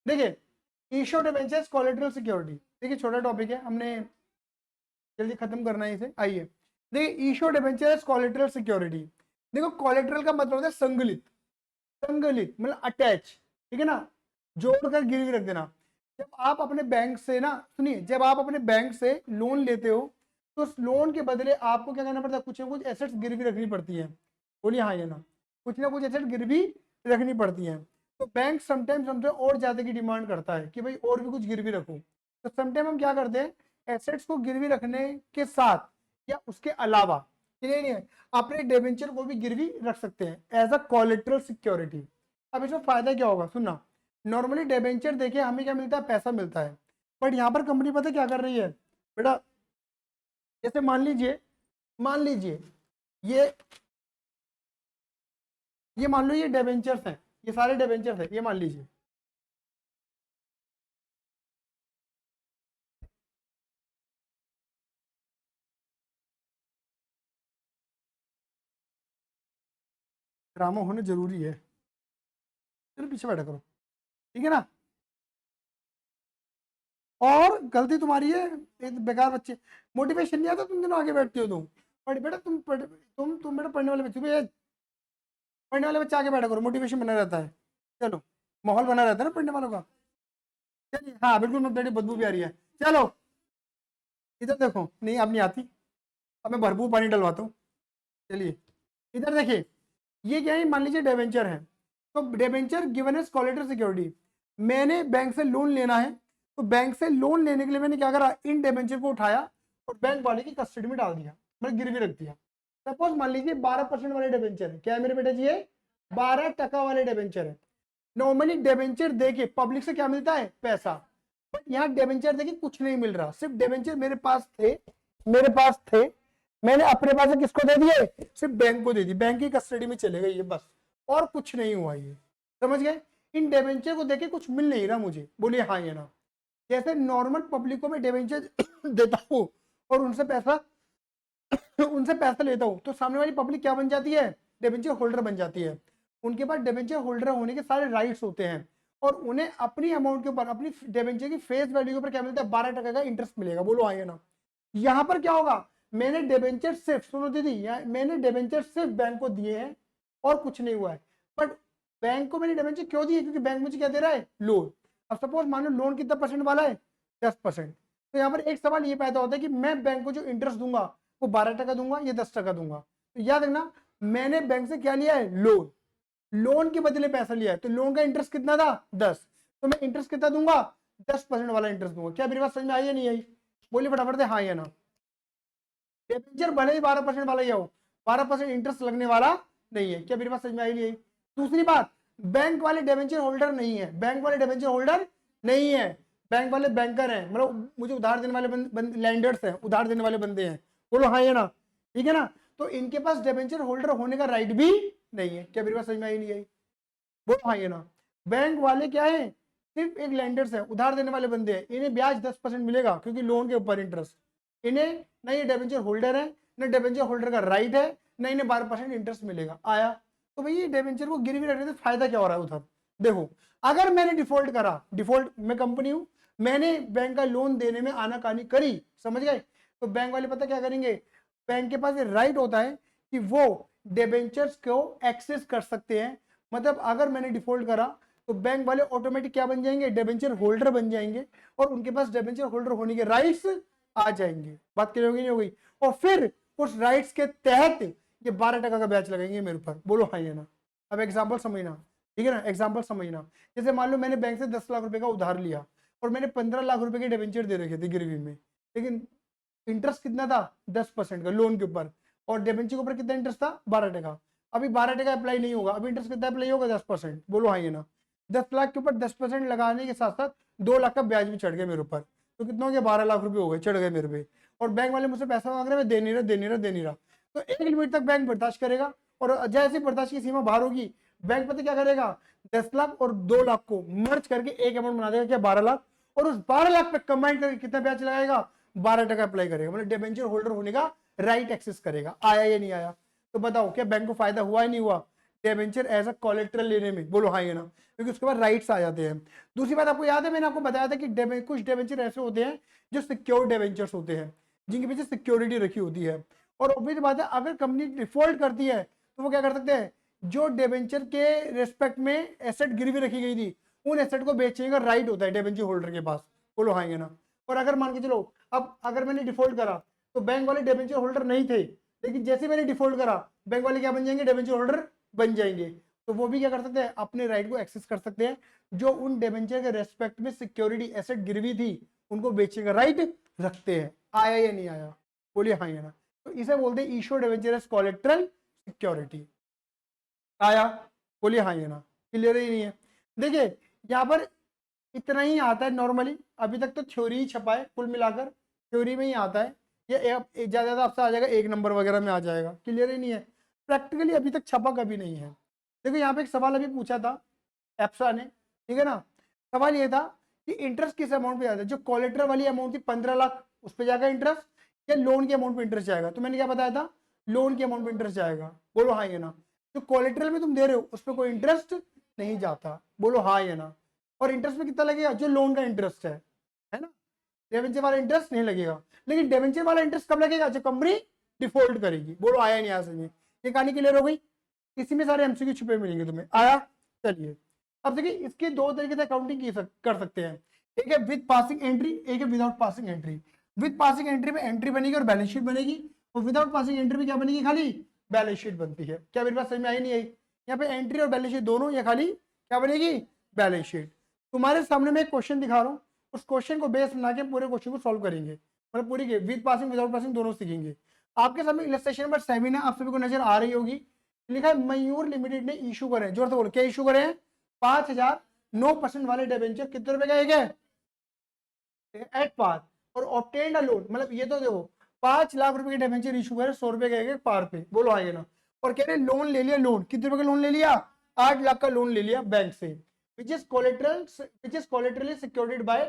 देखिए issue debentures collateral security, देखिए छोटा टॉपिक है, हमने जल्दी खत्म करना है इसे। आइए देखिए इशू डिबेंचर्स कोलेटरल सिक्योरिटी। देखो कोलेटरल का मतलब होता है संगलित, संगलित मतलब अटैच, ठीक है ना, जोड़कर गिरवी रख देना। जब आप अपने बैंक से ना, सुनिए, जब आप अपने बैंक से लोन लेते हो तो उस लोन के बदले आपको क्या करना पड़ता है, कुछ ना कुछ एसेट्स गिरवी रखनी पड़ती है। बोलिए हाँ या ना, कुछ ना कुछ एसेट गिरवी रखनी पड़ती है। तो बैंक समटाइम और ज्यादा की डिमांड करता है कि भाई और भी कुछ गिरवी रखो। तो समटाइम हम क्या करते हैं, एसेट्स को गिरवी रखने के साथ या उसके अलावा, नहीं नहीं, अपने डिबेंचर को भी गिरवी रख सकते हैं एज अ कोलेटरल सिक्योरिटी। अब इसमें फायदा क्या होगा, सुनना। नॉर्मली डिबेंचर देखिए हमें क्या मिलता है, पैसा मिलता है। बट यहाँ पर कंपनी पता क्या कर रही है बेटा, जैसे मान लीजिए ये ये मान लो ये डिबेंचर्स हैं, ये सारे डिबेंचर्स हैं, ये मान लीजिए। ड्रामा होना जरूरी है, चलो पीछे बैठा करो, ठीक है ना। और गलती तुम्हारी है, एक बेकार बच्चे, मोटिवेशन नहीं आता, तुम दोनों आगे बैठती हो, तुम पढ़ बेटा, तुम बेटा पढ़ने वाले बच्चे, पढ़ने वाले बच्चे आगे बैठा करो, मोटिवेशन बना रहता है। चलो, माहौल बना रहता है ना पढ़ने वालों का। चलिए हाँ बिल्कुल, मत बैठिए, बदबू भी आ रही है। चलो इधर देखो, नहीं अब नहीं आती, अब मैं भरपूर पानी डलवाता हूँ। चलिए इधर देखिए, ये क्या है, मान लीजिए डिबेंचर है। तो debenture given as collateral security, मैंने बैंक से लोन लेना है, तो बैंक से लोन लेने के लिए मैंने क्या करा, इन डिबेंचर को उठाया और बैंक वाले की कस्टडी में डाल दिया, मतलब गिरवी रख दिया। सपोज मान लीजिए 12% वाले डिबेंचर है, क्या है मेरे बेटा जी, ये 12% वाले डिबेंचर है। नॉर्मली डिबेंचर देके पब्लिक से क्या मिलता है, पैसा। बट यहाँ डिबेंचर देके कुछ नहीं मिल रहा, सिर्फ डिबेंचर मेरे पास थे, मैंने अपने पास से किसको दे दिए, सिर्फ बैंक को दे दी, बैंक की कस्टडी में चले गए ये बस, और कुछ नहीं हुआ ये, समझ गए। इन डिबेंचर को देके कुछ मिल नहीं रहा मुझे, बोलिए हाँ या ना। जैसे नॉर्मल पब्लिक को मैं डिबेंचर देता हूँ और उनसे पैसा लेता हूँ, तो सामने वाली पब्लिक क्या बन जाती है, डिबेंचर होल्डर बन जाती है। उनके पास डिबेंचर होल्डर होने के सारे राइट्स होते हैं, और उन्हें अपनी अमाउंट के ऊपर, अपनी डिबेंचर की फेस वैल्यू के ऊपर क्या मिलता है, 12% का इंटरेस्ट मिलेगा, बोलो हाँ या ना। यहाँ पर क्या होगा, मैंने डिबेंचर सिर्फ, सुनो दीदी, मैंने डिबेंचर सिर्फ बैंक को दिए हैं और कुछ नहीं हुआ है। बट बैंक को मैंने डिबेंचर क्यों दिए, क्योंकि बैंक मुझे क्या दे रहा है, लोन। अब सपोज मान लो लोन कितना परसेंट वाला है, 10%। तो यहाँ पर एक सवाल ये पैदा होता है कि मैं बैंक को जो इंटरेस्ट दूंगा वो 12% दूंगा या 10% दूंगा। तो याद रखना, मैंने बैंक से क्या लिया है, लोन, लोन के बदले पैसा लिया है, तो लोन का इंटरेस्ट कितना था, 10। तो मैं इंटरेस्ट कितना दूंगा, 10% वाला इंटरेस्ट दूंगा। क्या मेरी बात समझ में आई या नहीं आई, बोलिए फटाफट से हाँ या ना। डिबेंचर भले ही 12% वाला ही हो, 12% इंटरेस्ट लगने वाला नहीं है। क्या मेरी बात समझ में आई नहीं आई। दूसरी बात, बैंक वाले डिबेंचर होल्डर नहीं है, बैंक वाले डिबेंचर होल्डर नहीं है, बैंक वाले बैंकर हैं, मतलब मुझे उधार देने वाले लैंडर्स हैं, उधार देने वाले बंदे हैं, बोलो हाँ या ना, ठीक है ना। तो इनके पास डिबेंचर होल्डर होने का राइट भी नहीं है। क्या मेरी बात समझ में आई नहीं आई, बोलो हाँ या ना। बैंक वाले क्या है, सिर्फ एक लैंडर्स है, उधार देने वाले बंदे हैं, इन्हें ब्याज 10% मिलेगा क्योंकि लोन के ऊपर इंटरेस्ट। इन्हें ना ये डिबेंचर होल्डर है, ना डिबेंचर होल्डर का राइट है, ना इन्हें 12% इंटरेस्ट मिलेगा। आया, तो भाई ये डिबेंचर को गिरवी रखने से फायदा क्या हो रहा है उधर, देखो। अगर मैंने डिफॉल्ट करा, डिफॉल्ट मैं कंपनी हूं, मैंने बैंक का लोन देने में आनाकानी करी, समझ गए, तो बैंक वाले पता क्या करेंगे, बैंक के पास ये राइट होता है कि वो डिबेंचर्स को एक्सेस कर सकते हैं। मतलब अगर मैंने डिफॉल्ट करा तो बैंक वाले ऑटोमेटिक क्या बन जाएंगे, डिबेंचर होल्डर बन जाएंगे, और उनके पास डिबेंचर होल्डर होने के राइट्स आ जाएंगे। बात क्लियर होगी नहीं हो गई, और फिर उस राइट्स के तहत ये 12% का ब्याज लगाएंगे मेरे ऊपर, बोलो हाँ या ना। अब एग्जाम्पल समझना, ठीक है ना, एग्जाम्पल समझना। जैसे मान लो मैंने बैंक से 10 लाख रुपए का उधार लिया और मैंने 15 लाख रुपए के डिबेंचर दे रखे थे गिरवी में, लेकिन इंटरेस्ट कितना था, 10% का लोन के ऊपर, और डिबेंचर के ऊपर कितना इंटरेस्ट था, 12%। अभी 12% अप्लाई नहीं होगा, अभी इंटरेस्ट कितना अप्लाई होगा, 10%, बोलो हाँ ये ना। 10 लाख के ऊपर 10% लगाने के साथ साथ 2 लाख का ब्याज भी चढ़ गया मेरे ऊपर, तो कितना हो गया, 12 लाख रुपए हो गए, चढ़ गए मेरे पे। और बैंक वाले मुझसे पैसा मांग रहे, मैं दे नहीं रहा। तो एक लिमिट तक बैंक बर्दाश्त करेगा, और जैसे बर्दाश्त की सीमा बाहर होगी, बैंक पता क्या करेगा, 10 लाख और 2 लाख को मर्ज करके एक अमाउंट बना देगा, क्या, 12 लाख, और उस 12 लाख पे कंबाइन करके कितना ब्याज लगाएगा, 12% अप्लाई करेगा, मतलब डिबेंचर होल्डर होने का राइट एक्सेस करेगा। आया या नहीं आया, तो बताओ क्या बैंक को फायदा हुआ या नहीं हुआ, डेबेंचर एज अ कोलेट्रल लेने में, बोलो हाँ या ना, क्योंकि उसके बाद राइट्स आ जाते हैं। दूसरी बात आपको याद है, मैंने आपको बताया था कि कुछ डेबेंचर ऐसे होते हैं जो सिक्योर डेबेंचर्स होते हैं, जिनके पीछे सिक्योरिटी रखी होती है। और ऑब्वियस बात है, अगर कंपनी डिफॉल्ट करती है तो वो क्या कर सकते हैं, जो डेबेंचर के रेस्पेक्ट में एसेट गिरवी रखी गई थी, उन एसेट को बेचने का राइट होता है डेबेंचर होल्डर के पास, बोलो हाँ या ना। और अगर मान के चलो, अब अगर मैंने डिफॉल्ट करा तो बैंक वाले डेबेंचर होल्डर नहीं थे, लेकिन जैसे मैंने डिफॉल्ट करा बैंक वाले क्या बन जाएंगे, डेबेंचर होल्डर बन जाएंगे। तो वो भी क्या कर सकते हैं, अपने राइट को एक्सेस कर सकते हैं, जो उन डेबेंचर के रेस्पेक्ट में सिक्योरिटी एसेट गिरवी थी उनको बेचने का राइट रखते हैं। आया या नहीं आया, बोलिए हाँ या ना। तो इसे बोलते हैं issue debenture as collateral security. आया, बोलिए हाँ या ना, क्लियर ही नहीं है। देखिए यहाँ पर इतना ही आता है नॉर्मली, अभी तक तो थ्योरी ही छपा है, कुल मिलाकर थ्योरी में ही आता है। ये ज्यादा ज्यादा आपसे आ जाएगा 1 नंबर वगैरह में आ जाएगा, क्लियर ही नहीं है। प्रैक्टिकली अभी तक छपा कभी नहीं है। देखो यहाँ पे एक सवाल अभी पूछा था एप्सा ने, ठीक है ना। सवाल ये था कि इंटरेस्ट किस अमाउंट पे जाता है, जो कोलेट्रल वाली अमाउंट थी 15 लाख, उस पर जाएगा इंटरेस्ट, या लोन के अमाउंट पे इंटरेस्ट जाएगा। तो मैंने क्या बताया था, लोन के अमाउंट पे इंटरेस्ट जाएगा, बोलो हाँ या ना। जो कोलेट्रल में तुम दे रहे हो उस पर कोई इंटरेस्ट नहीं जाता, बोलो हाँ या ना। और इंटरेस्ट में कितना लगेगा, जो लोन का इंटरेस्ट है ना। डेवेंचर वाला इंटरेस्ट नहीं लगेगा, लेकिन डेवेंचर वाला इंटरेस्ट कब लगेगा, जब कंपनी डिफॉल्ट करेगी, बोलो आया नहीं, आ सके। ये कहानी क्लियर हो गई, इसी में सारे एमसीक्यू छुपे मिलेंगे तुम्हें। आया, चलिए अब देखिए इसके दो तरीके से अकाउंटिंग कर सकते हैं, एक है विद पासिंग एंट्री, एक है without passing entry. With passing entry में एंट्री बनेगी और बैलेंस शीट बनेगी, और विदाउट पासिंग एंट्री में क्या बनेगी, खाली बैलेंस शीट बनती है। क्या मेरी बात समझ में आई नहीं आई, यहाँ पे एंट्री और बैलेंस शीट दोनों, या खाली क्या बनेगी, बैलेंस शीट। तुम्हारे सामने मैं एक क्वेश्चन दिखा रहा हूँ, उस क्वेश्चन को बेस बना के पूरे क्वेश्चन को सॉल्व करेंगे, मतलब पूरी के विद पासिंग विदाउट पासिंग दोनों सीखेंगे। आपके सामने इलस्ट्रेशन नंबर 7 है, आप सभी को नजर आ रही होगी, लिखा है मयूर लिमिटेड ने इशू करे, जोर से बोलो क्या इशू करे हैं, 5000 9% वाले डिबेंचर कितने रुपए का एक है, एट पार, और ऑब्टेन्ड अ लोन, मतलब ये तो देखो 5 लाख रुपए के डिबेंचर इशू करे 100 रुपए का एक पार पे, बोलो आगे ना। और कह रहे लोन ले लिया, लोन कितने रुपए का लोन ले लिया, 8 लाख का लोन ले लिया बैंक से, which is collaterally secured by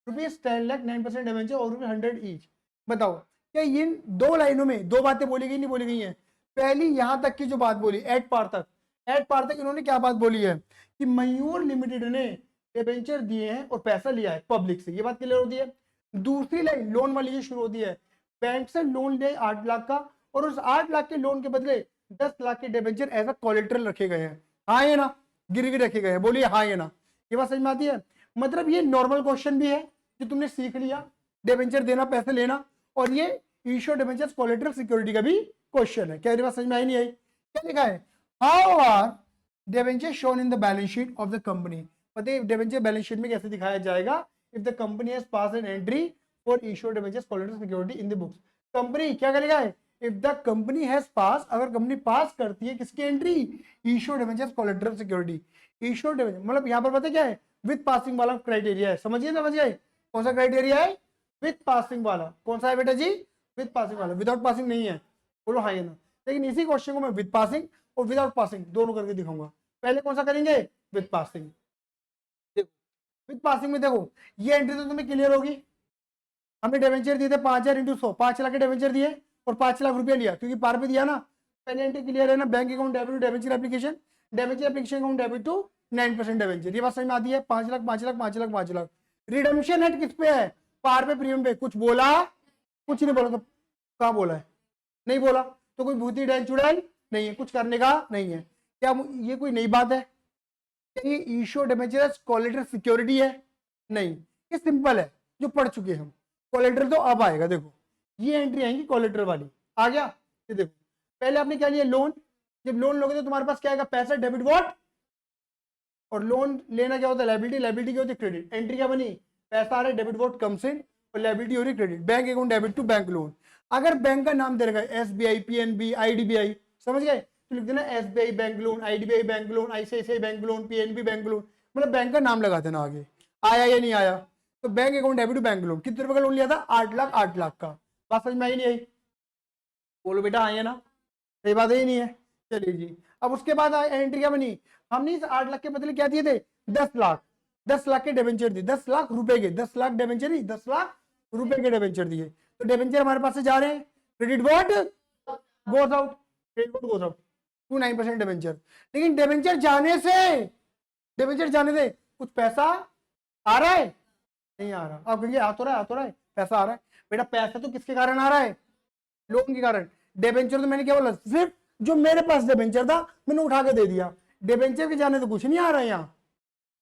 rupees 10 lakh 9% debenture और ₹100 ईच। बताओ क्या ये दो लाइनों में दो बातें बोली गई नहीं बोली गई हैं। पहली यहां तक की जो बात बोली एट पार तक इन्होंने क्या बात बोली है कि मयूर लिमिटेड ने डिबेंचर दिए हैं और पैसा लिया है पब्लिक से, ये बात क्लियर होती है। दूसरी लाइन लोन वाली ये शुरू होती है, बैंक से लोन ले 8 लाख का, और उस 8 लाख के लोन के बदले 10 लाख के डिबेंचर एज अ कोलेट्रल रखे गए हैं, हाँ ये ना, गिरवी रखे गए हैं, बोलिए हाँ ये ना। ये बात समझ में आती है, मतलब ये नॉर्मल क्वेश्चन भी है जो तुमने सीख लिया, डिबेंचर देना पैसे लेना, और ये इश्यू डिबेंचर कोलेट्रल सिक्योरिटी का भी क्वेश्चन है। क्या ये बात समझ में आई नहीं आई, क्या लिखा है, how are debenture shown in the balance sheet of the company. पता है डिबेंचर बैलेंस शीट में कैसे दिखाया जाएगा, if the company has pass an entry for issue debenture collateral security in the books. Company क्या करेगा है, if the company has pass, अगर कंपनी पास करती है किसकी entry, issue debenture collateral security. Issue debenture मतलब यहाँ पर पता क्या है, विद पासिंग वाला क्राइटेरिया है, समझ गए कौन सा क्राइटेरिया है, विद पासिंग वाला। कौन सा है बेटा जी, विद पासिंग वाला, विदाउट पासिंग नहीं है, बोलो हाँ या ना। लेकिन इसी क्वेश्चन को मैं विद पासिंग और विदाउट पासिंग दोनों करके दिखाऊंगा। पहले कौन सा करेंगे, विद पासिंग। विद पासिंग में देखो ये एंट्री तो तुम्हें क्लियर होगी, हमने डिबेंचर दिए थे 5000 इंटू 100, 5 लाख के डिबेंचर दिए और 5 लाख रुपया लिया, क्योंकि पार पे दिया ना। पहले एंट्री क्लियर है ना, bank account debit to debenture application, debenture application account debit to 9% debenture. ये बात समझ में आती है, 5 लाख 5 लाख 5 लाख 5 लाख। रिडम्पशन हेड किस पे है, पार पे प्रीमियम पे। कुछ बोला, कुछ नहीं बोला, तो कहाँ बोला है, नहीं बोला, तो कोई भूती डैल चुड़ैल नहीं है, कुछ करने का नहीं है। क्या ये कोई नई बात है, ये इश्यू डिबेंचर कोलेटरल सिक्योरिटी है, नहीं, ये सिंपल है जो पढ़ चुके हैं हम। कोलेटरल तो अब आएगा, देखो ये एंट्री आएंगी कोलेटरल वाली, आ गया। ये देखो पहले आपने क्या लिया, लोन। जब लोन लोगे तो तुम्हारे पास क्या आएगा, पैसा, डेबिट वॉट, और लोन लेना क्या होता है, लायबिलिटी, लायबिलिटी क्या होती है, क्रेडिट। एंट्री क्या बनी, पैसा आ रहा है, डेबिट वॉट कम्स इन, और लायबिलिटी हो रही credit. Bank account debit to bank loan. अगर बैंक का नाम दे रखा है SBI, PNB, IDBI, समझ गए, तो लिख देना SBI bank loan, IDBI bank loan, ICICI bank loan, PNB bank loan, मतलब बैंक का नाम लगा देना आगे। आया या नहीं आया, तो bank account debit to bank loan. कितने रुपए का लोन लिया था, 8 लाख का। बात समझ में आई नहीं आई, बोलो बेटा आया ना, सही बात है नहीं है। चलिए जी, अब उसके बाद एंट्री क्या बनी, हमने इस 8 लाख के बदले क्या दिए थे, 10 लाख, 10 लाख के डिबेंचर दिए, 10 लाख रुपए के, 10 लाख डिबेंचर नहीं, 10 लाख रुपए के डिबेंचर दिए। तो डिबेंचर हमारे पास से जा रहे हैं, credit what goes out, credit what goes out, to 9% debenture. लेकिन डिबेंचर जाने से कुछ पैसा आ रहा है, नहीं आ रहा। आप कहेंगे आ तो रहा है, पैसा आ रहा है। बेटा पैसा तो किसके कारण आ रहा है? लोन के कारण। डिबेंचर तो मैंने क्या बोला, सिर्फ जो मेरे पास डिबेंचर था मैंने उठा के दे दिया, डिबेंचर के जाने तो कुछ नहीं आ रहा है यहाँ।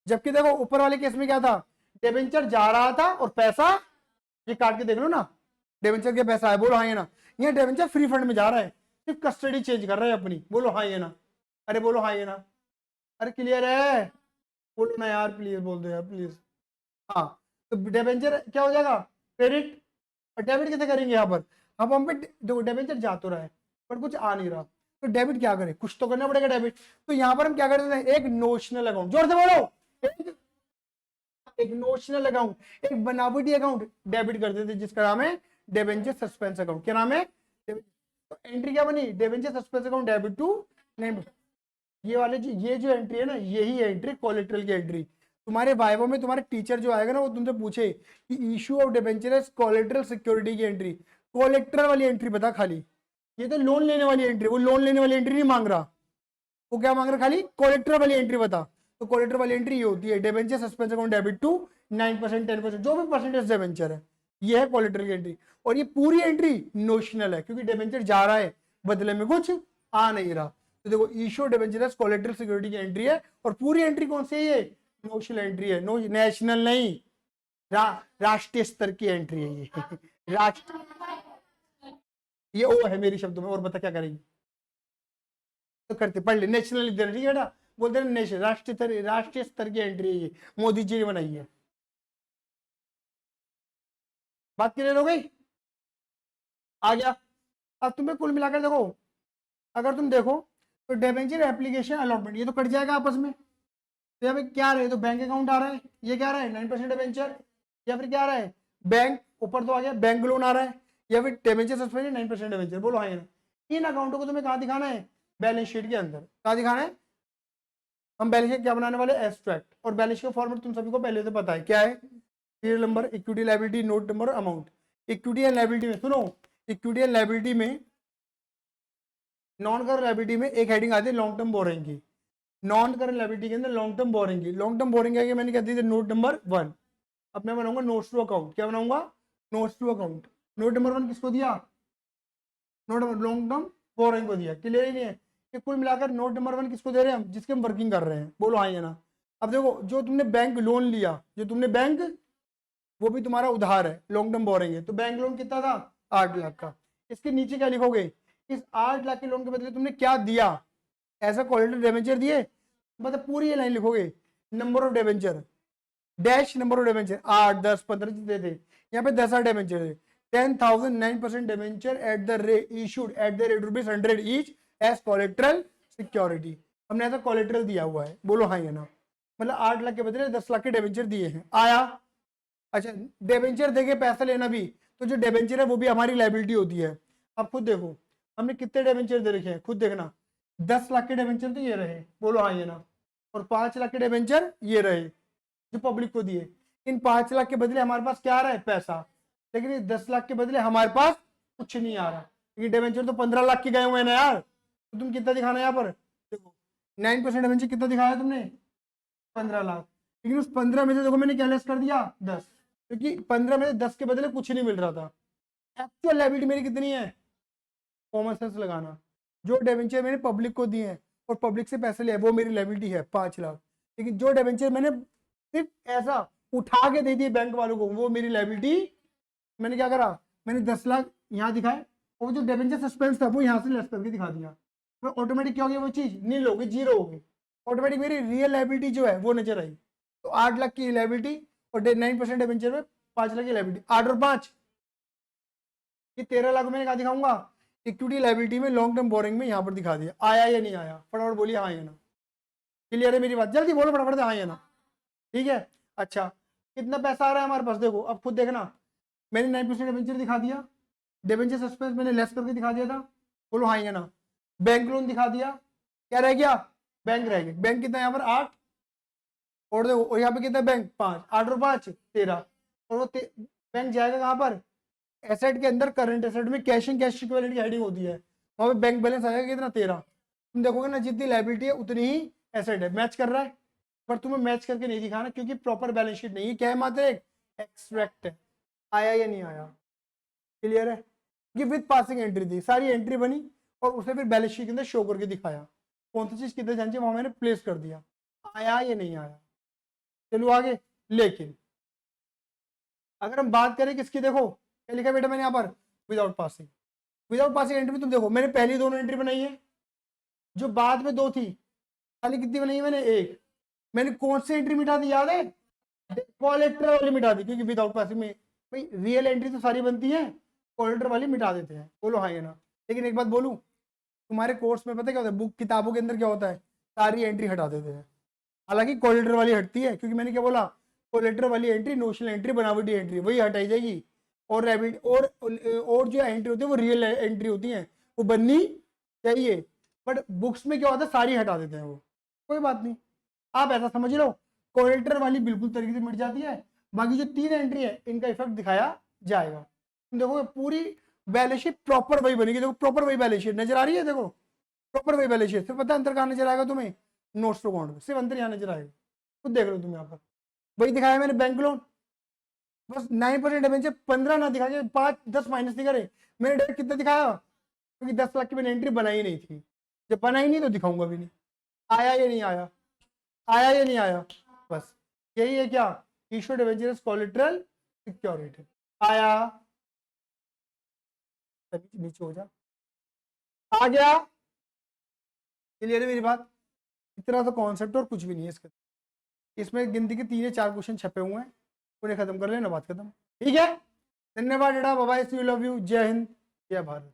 जबकि देखो ऊपर वाले केस में क्या था, डिबेंचर जा रहा था और पैसा, ये काट के देख लो ना, डिबेंचर के पैसा है, बोलो हाँ ये ना। यहाँ डिबेंचर फ्री फंड में जा रहा है, सिर्फ कस्टडी चेंज कर रहा है अपनी, बोलो हाँ ये ना। अरे बोलो हाँ ये ना, अरे क्लियर है, बोलो ना यार, प्लीज बोल दो यार प्लीज। हाँ, तो डिबेंचर क्या हो जाएगा, क्रेडिट। और डेबिट कैसे करेंगे यहाँ पर, अब हम पे देखो डिबेंचर जा तो रहा है पर कुछ आ नहीं रहा, तो डेबिट क्या करे, कुछ तो करना पड़ेगा डेबिट। तो यहाँ पर हम क्या करते हैं, एक नोशनल अकाउंट, जोर से बोलो, एक नोशनल अकाउंट, एक बनावटी अकाउंट डेबिट कर देते जिसका नाम है डिबेंचर सस्पेंस अकाउंट। क्या नाम है? तो एंट्री क्या बनी, डिबेंचर सस्पेंस अकाउट डेबिट टू नहीं, ये जो एंट्री है ना, यही एंट्री कोलेट्रल की एंट्री। तुम्हारे वाइवा में तुम्हारे टीचर जो आएगा ना, वो तुमसे पूछे कि issue of debenture collateral security की एंट्री, कोलेट्रल वाली एंट्री बता खाली। ये तो लोन लेने वाली एंट्री, वो लोन लेने वाली एंट्री नहीं मांग रहा, वो क्या मांग रहा, खाली कोलेट्रल वाली एंट्री बता। तो कोलेट्रल वाली एंट्री ये होती है, debenture suspense account debit to 9%, 10%, जो भी परसेंटेज डिबेंचर है, ये है कोलेट्रल की एंट्री। और ये पूरी एंट्री नोशनल है, क्योंकि डिबेंचर जा रहा है, बदले में कुछ आ नहीं रहा। तो देखो इशू डिबेंचर कोलेट्रल सिक्योरिटी की एंट्री है, और पूरी एंट्री कौन सी है, ये नोशनल एंट्री है, नेशनल नहीं, राष्ट्रीय स्तर की एंट्री है ये राष्ट्र, ये ओ है मेरी शब्दों में। और बता क्या करेंगे, तो करते पढ़ ले, नेशनल इधर ठीक है बेटा, बोलते हैं नेशनल, राष्ट्रीय स्तर की एंट्री है ये, मोदी जी ने बनाई है। बात क्लियर हो गई, आ गया। अब तुम्हें कुल मिलाकर देखो, अगर तुम देखो तो डिबेंचर एप्लीकेशन अलॉटमेंट, ये तो कट जाएगा आपस में। तो यहाँ पे क्या रहे, तो बैंक अकाउंट आ रहा है, ये क्या रहा है 9% डिबेंचर, या फिर क्या आ रहा है बैंक, ऊपर तो आ गया बैंक लोन आ रहा है, या फिर डिबेंचर सस्पेंशन 9% डिबेंचर, बोलो हाँ। इन अकाउंटों को तुम्हें कहाँ दिखाना है, बैलेंस शीट के अंदर। कहाँ दिखाना है, हम बैलेंस शीट क्या बनाने वाले, एब्स्ट्रैक्ट। और बैलेंस शीट का फॉर्मेट तुम सभी को पहले से पता है क्या है, serial number, equity liability, note number, amount. Equity and liability में सुनो, इक्विटी एंड लायबिलिटी में, नॉन करंट लायबिलिटी में एक हेडिंग आती है लॉन्ग टर्म बोरिंग की, नॉन करंट लायबिलिटी के अंदर लॉन्ग टर्म बोरिंग की। लॉन्ग टर्म बोरिंग है, मैंने कह दी नोट नंबर 1। अब मैं बनाऊंगा नोट्स टू अकाउंट, क्या बनाऊंगा, notes to account. Note number 1 किसको दिया, note number long term borrowing को दिया। क्लियर ही नहीं है कि कुल मिलाकर नोट नंबर 1 किसको दे रहे हैं हम, जिसके हम वर्किंग कर रहे हैं, बोलो हाँ या ना। अब देखो जो तुमने बैंक लोन लिया, जो तुमने बैंक, वो भी तुम्हारा उधार है, लॉन्ग टर्म बोरिंग है। तो बैंक लोन कितना था, 8 लाख का। इसके नीचे क्या लिखोगे, इस 8 लाख के लोन के बदले तुमने क्या दिया, ऐसा कोलेटरल डिबेंचर दिए, मतलब पूरी ये लाइन लिखोगे, number of debenture dash number of debenture 8, 10, 15 जितने थे, यहाँ पे 10 डिबेंचर थे, 10,000 9% debenture at the rate issued at the rate ₹100 each as collateral security. हमने ऐसा कोलेट्रल दिया हुआ है, बोलो हाँ या ना। मतलब 8 लाख के बदले 10 लाख के डिबेंचर दिए हैं, आया। अच्छा, डिबेंचर देके पैसा लेना भी, तो जो डिबेंचर है वो भी हमारी लायबिलिटी होती है। अब खुद देखो हमने कितने डिबेंचर दे रखे हैं, खुद देखना, 10 लाख के डिबेंचर तो ये रहे, बोलो हाँ ये ना, और 5 लाख के डिबेंचर ये रहे जो पब्लिक को दिए। इन 5 लाख के बदले हमारे पास क्या आ रहा है, पैसा। लेकिन इस 10 लाख के बदले हमारे पास कुछ नहीं आ रहा, क्योंकि डिबेंचर तो 15 लाख के गए हुए हैं ना यार। तो तुम कितना दिखाना है यहाँ पर, देखो 9% डिबेंचर कितना दिखाया तुमने, 15 लाख। लेकिन उस 15 में से देखो मैंने क्या लेस कर दिया, 10, क्योंकि 15 में से 10 के बदले कुछ नहीं मिल रहा था। एक्चुअल लायबिलिटी मेरी कितनी है, कॉमन सेंस लगाना, जो डिबेंचर मैंने पब्लिक को दिए हैं और पब्लिक से पैसे लिए वो मेरी लायबिलिटी है 5 लाख। लेकिन जो डिबेंचर मैंने सिर्फ ऐसा उठा के दे दिए बैंक वालों को, वो मेरी लायबिलिटी। मैंने क्या करा, मैंने 10 लाख यहाँ दिखाए, और जो डिबेंचर सस्पेंस था वो यहाँ से लेस करके दिखा दिया, तो ऑटोमेटिक क्या हो गया, वो चीज नील हो गई, जीरो हो गई, ऑटोमेटिक मेरी रियल लायबिलिटी जो है वो नजर आई। तो 8 लाख की लायबिलिटी और 9% डिबेंचर में 5 लाख की लायबिलिटी, 8 और 5 ये 13 लाख मैंने कहा दिखाऊंगा, इक्विटी लायबिलिटी में लॉन्ग टर्म बोरिंग में यहाँ पर दिखा दिया। आया या नहीं आया, फटाफट बोलिए हाँ या ना। क्लियर है मेरी बात, जल्दी बोलो फटाफट से हाँ या ना, ठीक है। अच्छा, कितना पैसा आ रहा है हमारे पास, देखो अब खुद देखना, मैंने 9% डिबेंचर दिखा दिया, डिबेंचर सस्पेंस मैंने लेस करके दिखा दिया था, बोलो हाँ या ना। बैंक लोन दिखा दिया, क्या रह गया, बैंक रह गया। बैंक कितना यहाँ पर 8, और देखो और यहाँ पे कितना बैंक 5, 8 और 5 13, और वो बैंक जाएगा कहाँ पर, एसेट के अंदर, करंट एसेट में कैश एंड कैश इक्विवेलेंट की हेडिंग होती है, वहां पे बैंक बैलेंस आएगा कितना 13। तुम देखोगे ना जितनी लाइबिलिटी है उतनी ही एसेट है, मैच कर रहा है, पर तुम्हें मैच करके नहीं दिखाना क्योंकि प्रॉपर बैलेंस शीट नहीं है, क्या है, मात्र एक एक्सट्रैक्ट है, आया या नहीं आया, क्लियर है। ये विद पासिंग एंट्री थी, सारी एंट्री बनी और उसने फिर बैलेंस शीट के अंदर शो करके दिखाया कौन सी चीज कितने जान चाहिए, वहां मैंने प्लेस कर दिया, आया या नहीं आया। चलो आगे, लेकिन अगर हम बात करें किसकी, देखो क्या लिखा बेटा मैंने यहाँ पर, without passing. Without passing entry में तुम देखो मैंने पहली दोनों एंट्री बनाई है, जो बाद में दो थी, खाली कितनी बनाई है मैंने, एक। मैंने कौन सी एंट्री मिटा दी याद है, कोलेट्रल वाली मिटा दी, क्योंकि विदाउट पासिंग में भाई रियल एंट्री तो सारी बनती है, कोलेट्रल वाली मिटा देते हैं, बोलो हाँ या ना। लेकिन एक बात बोलूं, तुम्हारे कोर्स में पता क्या होता है, बुक किताबों के अंदर क्या होता है, सारी एंट्री हटा देते हैं, हालांकि कोलेट्रल वाली हटती है, क्योंकि मैंने क्या बोला, कोलेट्रल वाली एंट्री नोशनल एंट्री बनावटी एंट्री वही हटाई जाएगी, और रेबिट और जो एंट्री होती है वो रियल एंट्री होती है, वो बननी चाहिए, बट बुक्स में क्या होता है सारी हटा देते हैं वो, कोई बात नहीं, आप ऐसा समझ लो, कोलेट्रल वाली बिल्कुल तरीके से मिट जाती है, बाकी जो तीन एंट्री है इनका इफेक्ट दिखाया जाएगा। तुम देखो पूरी बैलेंस शीट प्रॉपर वही बनेगी, देखो प्रॉपर वही बैलेंस शीट नजर आ रही है, देखो प्रॉपर वही बैलेंस शीट, फिर पता है अंतर कहाँ नजर आएगा तुम्हें, नोट्स टू अकाउंट में सिर्फ अंतर यहाँ नजर आएगा, खुद देख लो तुम यहाँ पर, वही दिखाया मैंने बैंक लोन, बस 9% डिबेंचर 15 ना दिखा के 5-10 माइनस नहीं करे, मैंने डायरेक्ट कितना दिखाया, क्योंकि 10 लाख की मैंने एंट्री बनाई नहीं थी, जब बनाई नहीं तो दिखाऊंगा भी नहीं, आया या नहीं आया, आया या नहीं आया, बस यही है क्या, इशू डिबेंचर्स कोलेटरल सिक्योरिटी, आया, नीचे हो जा, आ गया, क्लियर है मेरी बात, इतना तो कॉन्सेप्ट और कुछ भी नहीं है इसके, इसमें गिनती के 3 या 4 क्वेश्चन छपे हुए हैं, उन्हें खत्म कर लेना, बात खत्म, ठीक है। धन्यवाद बेटा, bye bye, see you, love you, जय हिंद, जय भारत।